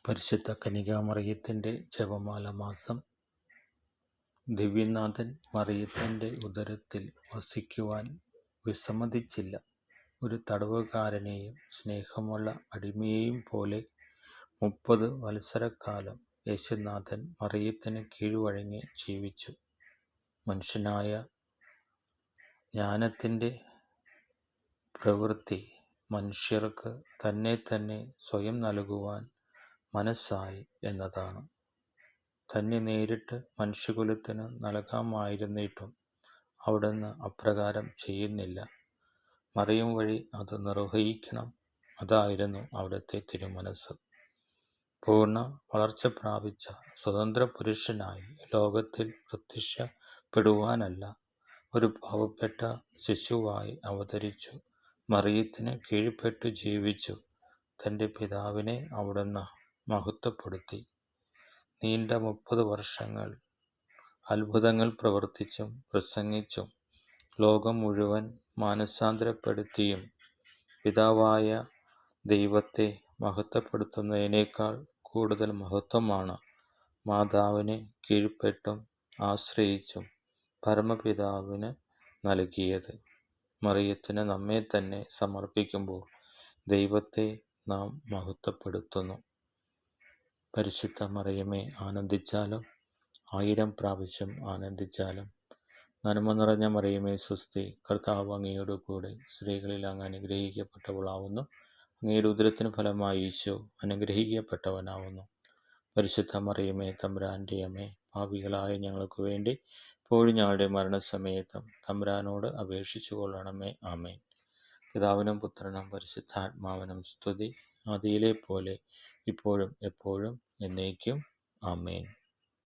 പരിശുദ്ധ കന്യകാമറിയത്തിൻ്റെ ജപമാല മാസം. ദിവ്യനാഥൻ മറിയത്തിൻ്റെ ഉദരത്തിൽ വസിക്കുവാൻ വിസമ്മതിച്ചില്ല. ഒരു തടവുകാരനെയും സ്നേഹമുള്ള അടിമയെയും പോലെ 30 വത്സരക്കാലം യേശുനാഥൻ മറിയത്തിന് കീഴ്വഴങ്ങി ജീവിച്ചു. മനുഷ്യനായ ജ്ഞാനത്തിൻ്റെ പ്രവൃത്തി മനുഷ്യർക്ക് തന്നെ സ്വയം നൽകുവാൻ മനസ്സായി എന്നതാണ്. തന്നെ നേരിട്ട് മനുഷ്യകുലത്തിന് നൽകാമായിരുന്നിട്ടും അവിടുന്ന് അപ്രകാരം ചെയ്യുന്നില്ല. മറിയം വഴി അത് നിർവഹിക്കണം. അതായിരുന്നു അവിടുത്തെ തിരുമനസ്സ്. പൂർണ്ണ വളർച്ച പ്രാപിച്ച സ്വതന്ത്ര പുരുഷനായി ലോകത്തിൽ പ്രത്യക്ഷപ്പെടുവാനല്ല, ഒരു പാവപ്പെട്ട ശിശുവായി അവതരിച്ചു. മറിയത്തിന് കീഴ്പ്പെട്ടു ജീവിച്ചു. തൻ്റെ പിതാവിനെ അവിടുന്ന് മഹത്വപ്പെടുത്തി. നീണ്ട 30 വർഷങ്ങൾ അത്ഭുതങ്ങൾ പ്രവർത്തിച്ചും പ്രസംഗിച്ചും ലോകം മുഴുവൻ മാനസാന്തരപ്പെടുത്തിയും പിതാവായ ദൈവത്തെ മഹത്വപ്പെടുത്തുന്നതിനേക്കാൾ കൂടുതൽ മഹത്വമാണ് മാതാവിനെ കീഴ്പ്പെട്ടും ആശ്രയിച്ചും പരമപിതാവിന് നൽകിയത്. മറിയത്തിന് നമ്മെ തന്നെ സമർപ്പിക്കുമ്പോൾ ദൈവത്തെ നാം മഹത്വപ്പെടുത്തുന്നു. പരിശുദ്ധ മറിയമേ, ആനന്ദിച്ചാലും 1000 പ്രാവശ്യം ആനന്ദിച്ചാലും. നന്മ നിറഞ്ഞ മറിയമേ സ്വസ്തി, കർത്താവ് അങ്ങയോടു കൂടെ സ്ത്രീകളിൽ അങ്ങ് അനുഗ്രഹിക്കപ്പെട്ടവളാവുന്നു. അങ്ങയുടെ ഉദരത്തിന് ഫലമായി ഈശോ അനുഗ്രഹിക്കപ്പെട്ടവനാവുന്നു. പരിശുദ്ധ മറിയമേ, തമ്പുരാൻ്റെ അമ്മേ, പാപികളായ ഞങ്ങൾക്ക് വേണ്ടി ഇപ്പോഴും ഞങ്ങളുടെ മരണസമയത്തും തമ്പുരാനോട് അപേക്ഷിച്ചു കൊള്ളണമേ. ആമേൻ. പിതാവിനും പുത്രനും പരിശുദ്ധാത്മാവിനും സ്തുതി, ആദിയിലെ പോലെ ഇപ്പോഴും എപ്പോഴും എന്നേക്കും. ആമേൻ.